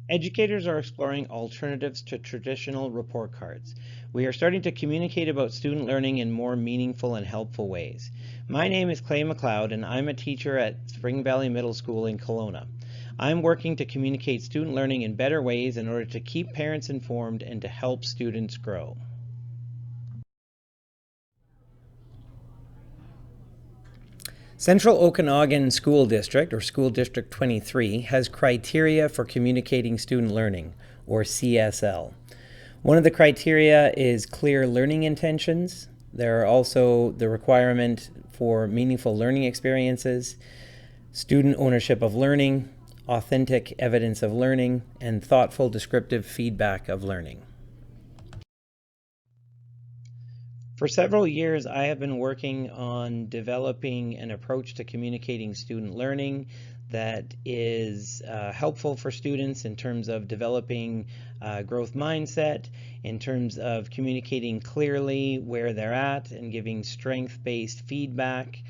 Educators are exploring alternatives to traditional report cards. We are starting to communicate about student learning in more meaningful and helpful ways. My name is Clay McLeod, and I'm a teacher at Spring Valley Middle School in Kelowna. I'm working to communicate student learning in better ways in order to keep parents informed and to help students grow. Central Okanagan School District, or School District 23, has criteria for communicating student learning, or CSL. One of the criteria is clear learning intentions. There are also the requirement for meaningful learning experiences, student ownership of learning, authentic evidence of learning, and thoughtful descriptive feedback of learning. For several years, I have been working on developing an approach to communicating student learning that is helpful for students in terms of developing growth mindset, in terms of communicating clearly where they're at and giving strength-based feedback,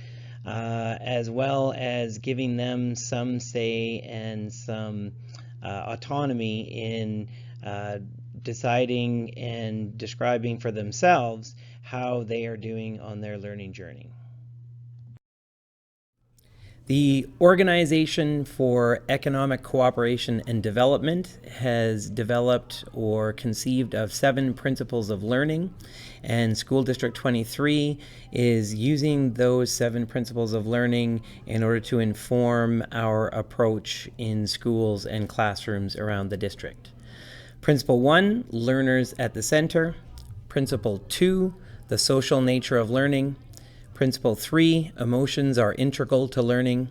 as well as giving them some say and some autonomy in deciding and describing for themselves how they are doing on their learning journey. The Organization for Economic Cooperation and Development has developed or conceived of 7 principles of learning, and School District 23 is using those 7 principles of learning in order to inform our approach in schools and classrooms around the district. Principle 1, learners at the center. Principle 2, the social nature of learning. Principle 3, emotions are integral to learning.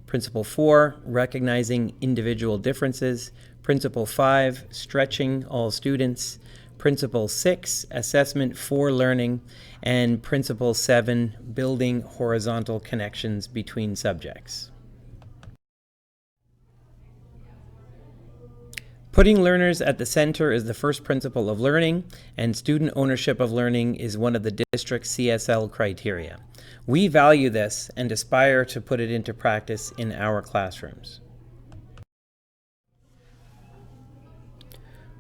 Principle 4, recognizing individual differences. Principle 5, stretching all students. Principle 6, assessment for learning. And Principle 7, building horizontal connections between subjects. Putting learners at the center is the first principle of learning, and student ownership of learning is one of the district's CSL criteria. We value this and aspire to put it into practice in our classrooms.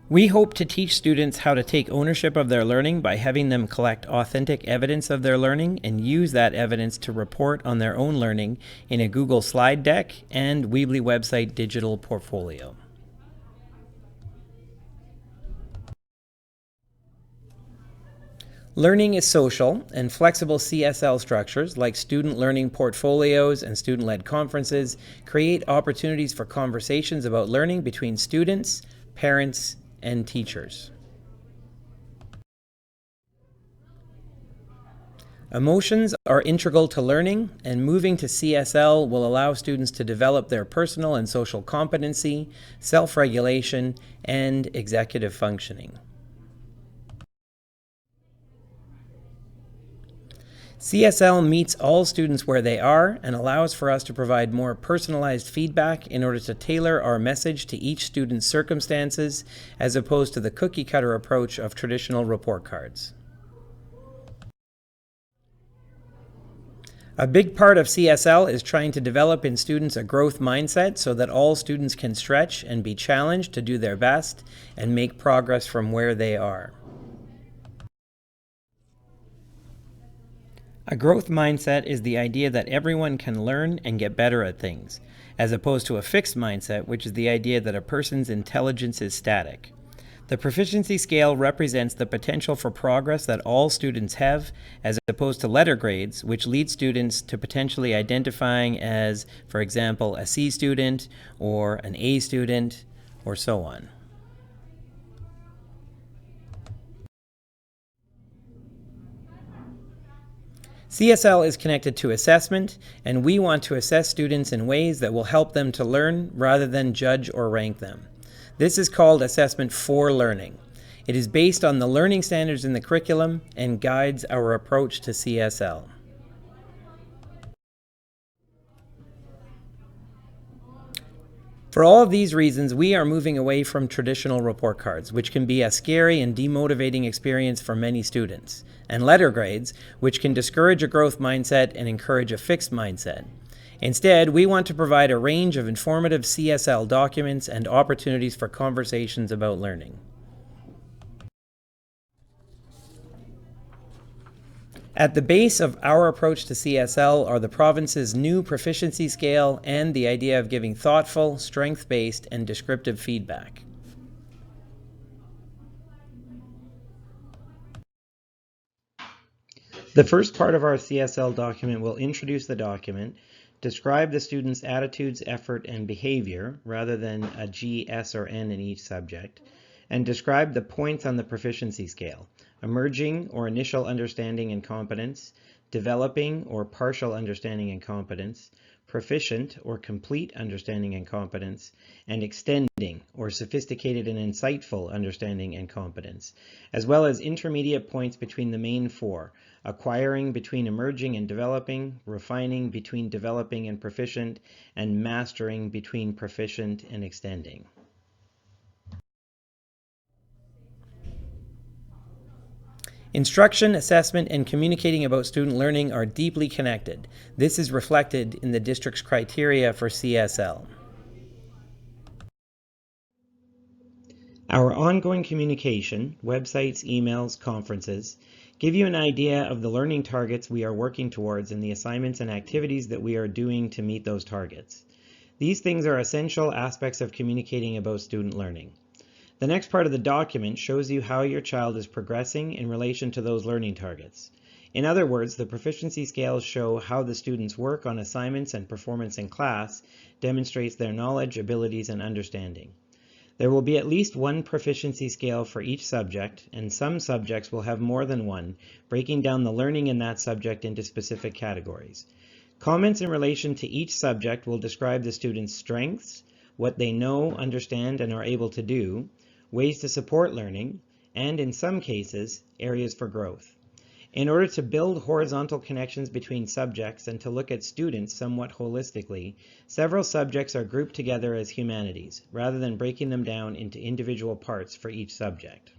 We hope to teach students how to take ownership of their learning by having them collect authentic evidence of their learning and use that evidence to report on their own learning in a Google slide deck and Weebly website digital portfolio. Learning is social, and flexible CSL structures like student learning portfolios and student-led conferences create opportunities for conversations about learning between students, parents, and teachers. Emotions are integral to learning, and moving to CSL will allow students to develop their personal and social competency, self-regulation, and executive functioning. CSL meets all students where they are and allows for us to provide more personalized feedback in order to tailor our message to each student's circumstances, as opposed to the cookie-cutter approach of traditional report cards. A big part of CSL is trying to develop in students a growth mindset so that all students can stretch and be challenged to do their best and make progress from where they are. A growth mindset is the idea that everyone can learn and get better at things, as opposed to a fixed mindset, which is the idea that a person's intelligence is static. The Proficiency Scale represents the potential for progress that all students have, as opposed to letter grades, which lead students to potentially identifying as, for example, a C student or an A student, or so on. CSL is connected to assessment, and we want to assess students in ways that will help them to learn rather than judge or rank them. This is called assessment for learning. It is based on the learning standards in the curriculum and guides our approach to CSL. For all of these reasons, we are moving away from traditional report cards, which can be a scary and demotivating experience for many students, and letter grades, which can discourage a growth mindset and encourage a fixed mindset. Instead, we want to provide a range of informative CSL documents and opportunities for conversations about learning. At the base of our approach to CSL are the province's new Proficiency Scale and the idea of giving thoughtful, strength-based, and descriptive feedback. The first part of our CSL document will introduce the document, describe the student's attitudes, effort, and behavior, rather than a G, S, or N in each subject, and describe the points on the proficiency scale: emerging or initial understanding and competence, developing or partial understanding and competence, proficient or complete understanding and competence, and extending or sophisticated and insightful understanding and competence, as well as intermediate points between the main four: acquiring between emerging and developing, refining between developing and proficient, and mastering between proficient and extending. Instruction, assessment, and communicating about student learning are deeply connected. This is reflected in the district's criteria for CSL. Our ongoing communication, websites, emails, conferences, give you an idea of the learning targets we are working towards and the assignments and activities that we are doing to meet those targets. These things are essential aspects of communicating about student learning. The next part of the document shows you how your child is progressing in relation to those learning targets. In other words, the proficiency scales show how the students' work on assignments and performance in class demonstrates their knowledge, abilities, and understanding. There will be at least one proficiency scale for each subject, and some subjects will have more than one, breaking down the learning in that subject into specific categories. Comments in relation to each subject will describe the student's strengths, what they know, understand, and are able to do, ways to support learning, and in some cases, areas for growth. In order to build horizontal connections between subjects and to look at students somewhat holistically, several subjects are grouped together as humanities, rather than breaking them down into individual parts for each subject.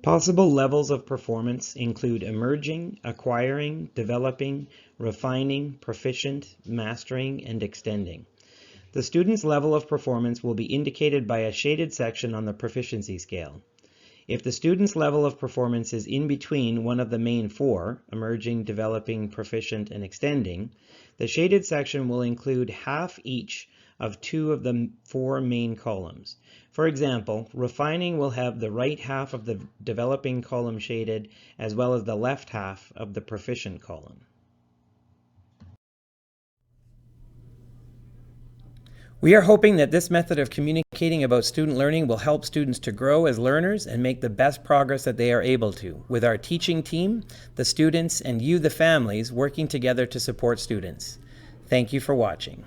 Possible levels of performance include emerging, acquiring, developing, refining, proficient, mastering, and extending. The student's level of performance will be indicated by a shaded section on the proficiency scale. If the student's level of performance is in between one of the main four, emerging, developing, proficient, and extending, the shaded section will include half each of two of the four main columns. For example, refining will have the right half of the developing column shaded, as well as the left half of the proficient column. We are hoping that this method of communicating about student learning will help students to grow as learners and make the best progress that they are able to, with our teaching team, the students, and you, the families, working together to support students. Thank you for watching.